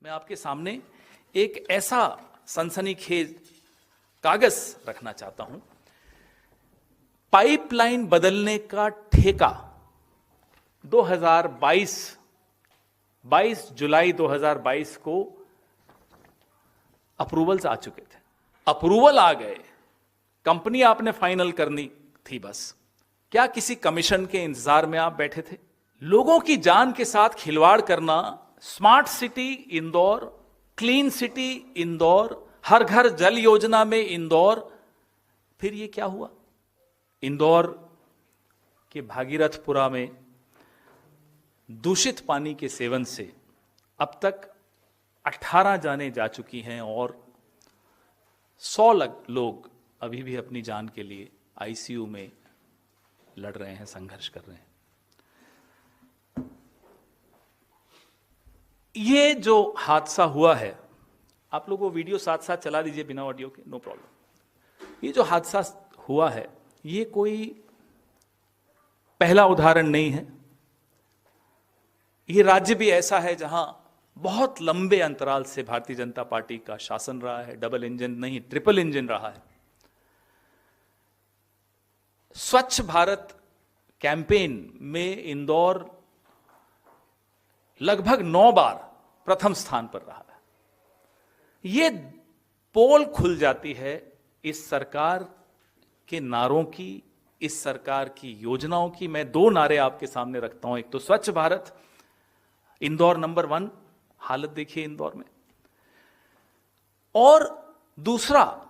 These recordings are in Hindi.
मैं आपके सामने एक ऐसा सनसनीखेज कागज रखना चाहता हूं। पाइपलाइन बदलने का ठेका 22 जुलाई 2022 को अप्रूवल्स आ चुके थे। अप्रूवल आ गए, कंपनी आपने फाइनल करनी थी बस। क्या किसी कमीशन के इंतजार में आप बैठे थे? लोगों की जान के साथ खिलवाड़ करना, smart city Indore, clean city Indore, हर घर जल योजना में इंदौर। फिर ये क्या हुआ? इंदौर के भागीरथपुरा में दूषित पानी के सेवन से अब तक 18 जानें जा चुकी हैं और 100 लोग अभी भी अपनी जान के लिए आईसीयू में लड़ रहे हैं, संघर्ष कर रहे हैं। ये जो हादसा हुआ है, आप लोगों को वीडियो साथ साथ चला दीजिए बिना ऑडियो के, नो प्रॉब्लम। ये जो हादसा हुआ है, ये कोई पहला उदाहरण नहीं है। ये राज्य भी ऐसा है जहां बहुत लंबे अंतराल से भारतीय जनता पार्टी का शासन रहा है। डबल इंजन नहीं, ट्रिपल इंजन रहा है। स्वच्छ भारत कैंपेन में इंदौर लगभग 9 बार प्रथम स्थान पर रहा है। यह पोल खुल जाती है इस सरकार के नारों की, इस सरकार की योजनाओं की। मैं 2 नारे आपके सामने रखता हूं। एक तो स्वच्छ भारत, इंदौर नंबर 1, हालत देखिए इंदौर में। और दूसरा,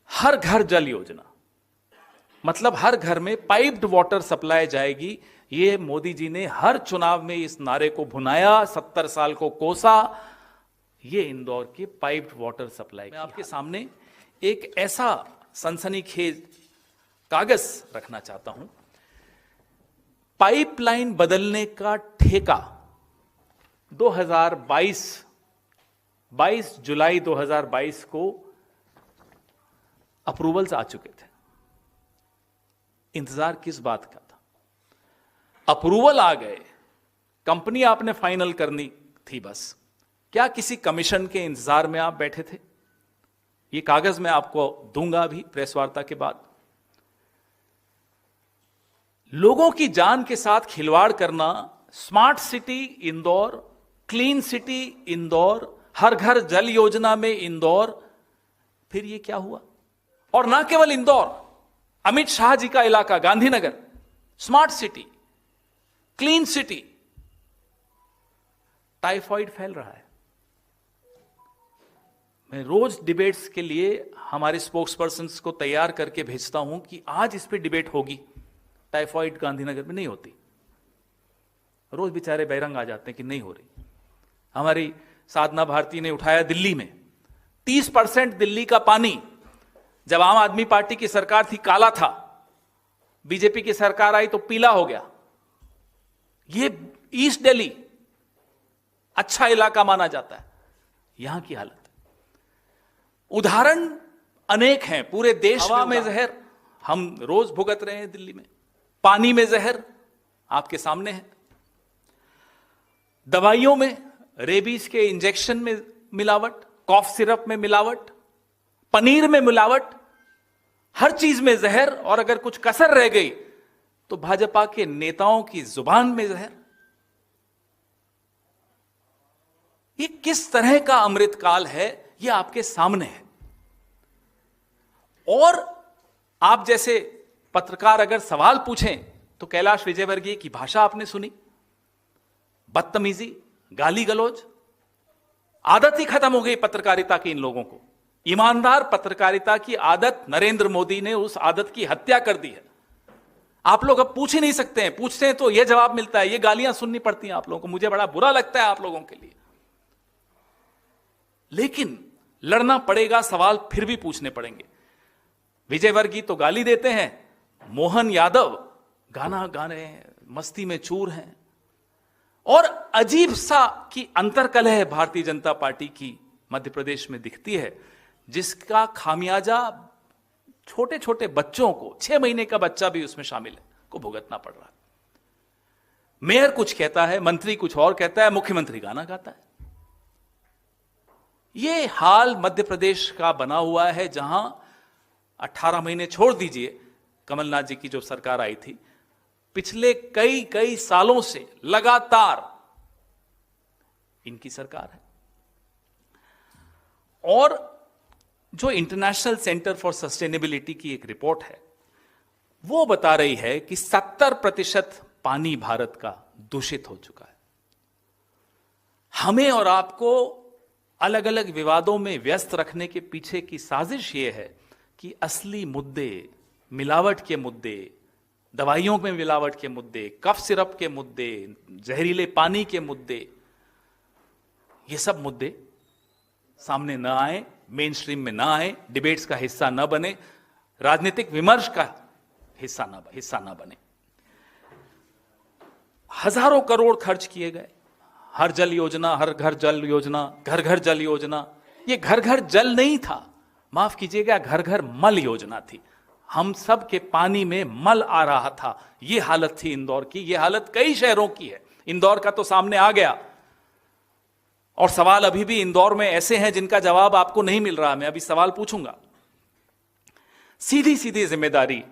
हर घर जल योजना, मतलब हर घर में पाइप्ड वाटर सप्लाई जाएगी। ये मोदी जी ने हर चुनाव में इस नारे को भुनाया, 70 साल को कोसा। ये इंदौर की पाइप्ड वाटर सप्लाई। मैं आपके सामने एक ऐसा सनसनीखेज कागज रखना चाहता हूं। पाइपलाइन बदलने का ठेका 22 जुलाई 2022 को अप्रूवल्स आ चुके थे। इंतजार किस बात का था? अप्रूवल आ गए, कंपनी आपने फाइनल करनी थी बस। क्या किसी कमीशन के इंतजार में आप बैठे थे? ये कागज मैं आपको दूंगा अभी प्रेस वार्ता के बाद। लोगों की जान के साथ खिलवाड़ करना, smart city Indore, clean city Indore, हर घर जल योजना में इंदौर। फिर ये क्या हुआ? और ना केवल इंदौर, अमित शाह जी का इलाका Gandhinagar, smart city, clean city, typhoid फैल रहा है। मैं रोज डिबेट्स के लिए हमारे स्पोक्स पर्सन्स को तैयार करके भेजता हूं कि आज इस पे डिबेट होगी। टाइफॉइड गांधीनगर में नहीं होती। रोज बेचारे बैरंग आ जाते हैं कि नहीं हो रही। हमारी साधना भारती ने उठाया दिल्ली में 30% दिल्ली का पानी जब आम आदमी पार्टी की सरकार थी काला था, बीजेपी की सरकार आई तो पीला हो गया। ये ईस्ट दिल्ली अच्छा इलाका माना जाता है, यहां की हालत। उदाहरण अनेक हैं पूरे देश में। हवा में जहर हम रोज भुगत रहे हैं दिल्ली में, पानी में जहर आपके सामने है, दवाइयों में रेबीज के इंजेक्शन में मिलावट, कॉफ सिरप में मिलावट, पनीर में मिलावट, हर चीज में जहर। और अगर कुछ कसर रह गई तो भाजपा के नेताओं की जुबान में जहर। ये किस तरह का अमृतकाल है, ये आपके सामने है। और आप जैसे पत्रकार अगर सवाल पूछें तो कैलाश विजयवर्गीय की भाषा आपने सुनी, बदतमीजी, गाली गलौज, आदत ही खत्म हो गई पत्रकारिता की इन लोगों को। ईमानदार पत्रकारिता की आदत, नरेंद्र मोदी ने उस आदत की हत्या कर दी है। आप लोग अब पूछ ही नहीं सकते हैं, पूछते हैं तो यह जवाब मिलता है, ये गालियां सुननी पड़ती हैं आप लोगों को। मुझे बड़ा बुरा लगता है आप लोगों के लिए, लेकिन लड़ना पड़ेगा, सवाल फिर भी पूछने पड़ेंगे। विजयवर्गीय तो गाली देते हैं, मोहन यादव गाना गा रहे हैं, मस्ती में चूर हैं। और अजीब सा की अंतर्कलह भारतीय जनता पार्टी की मध्य प्रदेश में दिखती है, जिसका खामियाजा छोटे छोटे बच्चों को, 6 महीने का बच्चा भी उसमें शामिल है, को भुगतना पड़ रहा है। मेयर कुछ कहता है, मंत्री कुछ और कहता है, मुख्यमंत्री गाना गाता है। ये हाल मध्य प्रदेश का बना हुआ है, जहां 18 महीने छोड़ दीजिए कमलनाथ जी की जो सरकार आई थी, पिछले कई सालों से लगातार इनकी सरकार है। और जो इंटरनेशनल सेंटर फॉर सस्टेनेबिलिटी की एक रिपोर्ट है, वो बता रही है कि 70% पानी भारत का दूषित हो चुका है। हमें और आपको अलग अलग विवादों में व्यस्त रखने के पीछे की साजिश ये है कि असली मुद्दे, मिलावट के मुद्दे, दवाइयों में मिलावट के मुद्दे, कफ सिरप के मुद्दे, जहरीले पानी के मुद्दे, ये सब मुद्दे सामने न आए, मेन स्ट्रीम में ना आए, डिबेट्स का हिस्सा न बने, राजनीतिक विमर्श का हिस्सा न बने। हजारों करोड़ खर्च किए गए, हर जल योजना, हर घर जल योजना, घर घर जल योजना। ये घर घर जल नहीं था, माफ कीजिएगा, घर घर मल योजना थी। हम सब के पानी में मल आ रहा था, ये हालत थी इंदौर की। ये हालत कई शहरों की है, इंदौर का तो सामने आ गया। और सवाल अभी भी इंदौर में ऐसे हैं जिनका जवाब आपको नहीं मिल रहा। मैं अभी सवाल पूछूंगा। सीधी सीधी जिम्मेदारी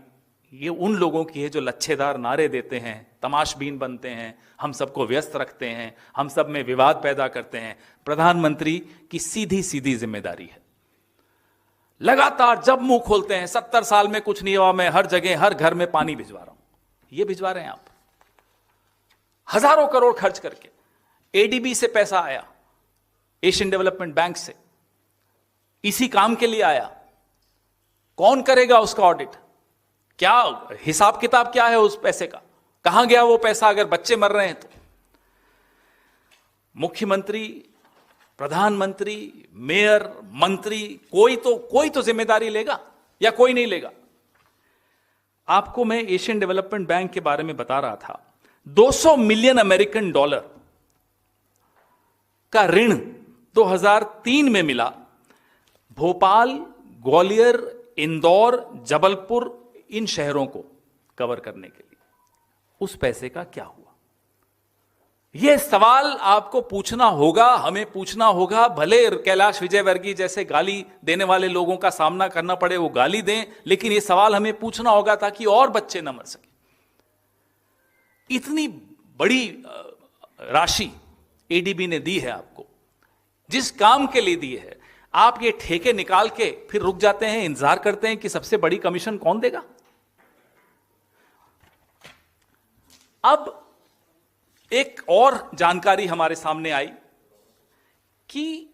ये उन लोगों की है जो लच्छेदार नारे देते हैं, तमाशबीन बनते हैं, हम सबको व्यस्त रखते हैं, हम सब में विवाद पैदा करते हैं। प्रधानमंत्री की सीधी सीधी जिम्मेदारी है। लगातार जब मुंह खोलते हैं, 70 साल में कुछ नहीं हुआ, मैं हर जगह हर घर में पानी भिजवा रहा हूं। ये भिजवा रहे हैं आप, हजारों करोड़ खर्च करके। एडीबी से पैसा आया, एशियन डेवलपमेंट बैंक से, इसी काम के लिए आया। कौन करेगा उसका ऑडिट? क्या हिसाब किताब क्या है उस पैसे का? कहां गया वो पैसा अगर बच्चे मर रहे हैं तो? मुख्यमंत्री, प्रधानमंत्री, मेयर, मंत्री, कोई तो जिम्मेदारी लेगा या कोई नहीं लेगा? आपको मैं एशियन डेवलपमेंट बैंक के बारे में बता रहा था। 200 मिलियन अमेरिकन डॉलर का ऋण 2003 में मिला भोपाल, ग्वालियर, इंदौर, जबलपुर, इन शहरों को कवर करने के लिए। उस पैसे का क्या हुआ? यह सवाल आपको पूछना होगा, हमें पूछना होगा। भले कैलाश विजयवर्गीय जैसे गाली देने वाले लोगों का सामना करना पड़े, वो गाली दें, लेकिन यह सवाल हमें पूछना होगा ताकि और बच्चे न मर सके। इतनी बड़ी राशि एडीबी ने दी है आपको, जिस काम के लिए दी है। आप ये ठेके निकाल के फिर रुक जाते हैं, इंतजार करते हैं कि सबसे बड़ी कमीशन कौन देगा। अब एक और जानकारी हमारे सामने आई कि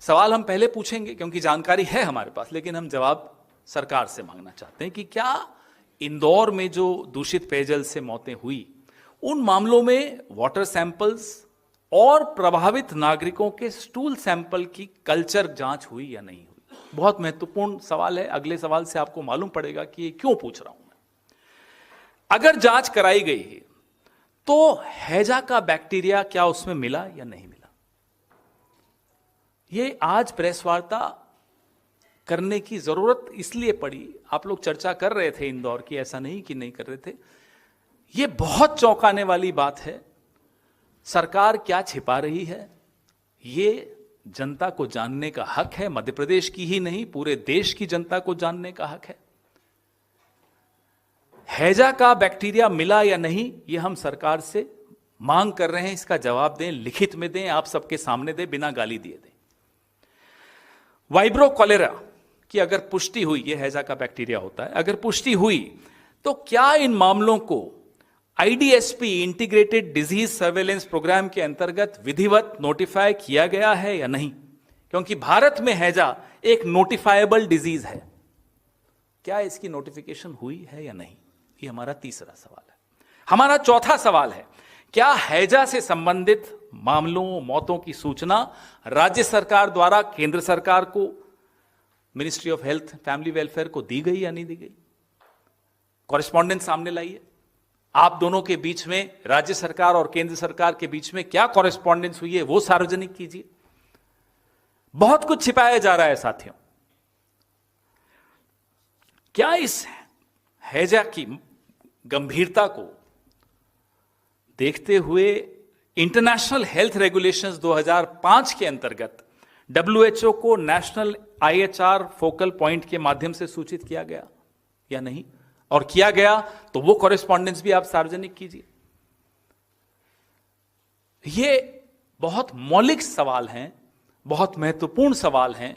सवाल हम पहले पूछेंगे क्योंकि जानकारी है हमारे पास, लेकिन हम जवाब सरकार से मांगना चाहते हैं कि क्या इंदौर में जो दूषित पेयजल से मौतें हुई, उन मामलों में वाटर सैंपल्स और प्रभावित नागरिकों के स्टूल सैंपल की कल्चर जांच हुई या नहीं हुई? बहुत महत्वपूर्ण सवाल है। अगले सवाल से आपको मालूम पड़ेगा कि ये क्यों पूछ रहा हूं मैं। अगर जांच कराई गई है तो हैजा का बैक्टीरिया क्या उसमें मिला या नहीं मिला? ये आज प्रेस वार्ता करने की जरूरत इसलिए पड़ी, आप लोग चर्चा कर रहे थे इंदौर की, ऐसा नहीं कि नहीं कर रहे थे। ये बहुत चौंकाने वाली बात है। सरकार क्या छिपा रही है, ये जनता को जानने का हक है। मध्य प्रदेश की ही नहीं, पूरे देश की जनता को जानने का हक है। हैजा का बैक्टीरिया मिला या नहीं, ये हम सरकार से मांग कर रहे हैं। इसका जवाब दें, लिखित में दें, आप सबके सामने दें, बिना गाली दिए दें। वाइब्रो कॉलेरा की अगर पुष्टि हुई, ये हैजा का बैक्टीरिया होता है, अगर पुष्टि हुई तो क्या इन मामलों को IDSP integrated disease surveillance programme के अंतर्गत विधिवत नोटिफाई किया गया है या नहीं? क्योंकि भारत में हैजा एक नोटिफाइबल डिजीज है। क्या इसकी नोटिफिकेशन हुई है या नहीं? ये हमारा तीसरा सवाल है। हमारा चौथा सवाल है, क्या हैजा से संबंधित मामलों, मौतों की सूचना राज्य सरकार द्वारा केंद्र सरकार को, ministry of health family welfare को दी गई या नहीं दी गई? कॉरेस्पॉन्डेंस सामने लाइए। आप दोनों के बीच में, राज्य सरकार और केंद्र सरकार के बीच में क्या कॉरेस्पॉन्डेंस हुई है, वो सार्वजनिक कीजिए। बहुत कुछ छिपाया जा रहा है साथियों। क्या इस हैजा की गंभीरता को देखते हुए इंटरनेशनल हेल्थ रेगुलेशंस 2005 के अंतर्गत WHO को नेशनल IHR फोकल पॉइंट के माध्यम से सूचित किया गया या नहीं? और किया गया तो वो कॉरेस्पॉन्डेंस भी आप सार्वजनिक कीजिए। ये बहुत मौलिक सवाल हैं, बहुत महत्वपूर्ण सवाल हैं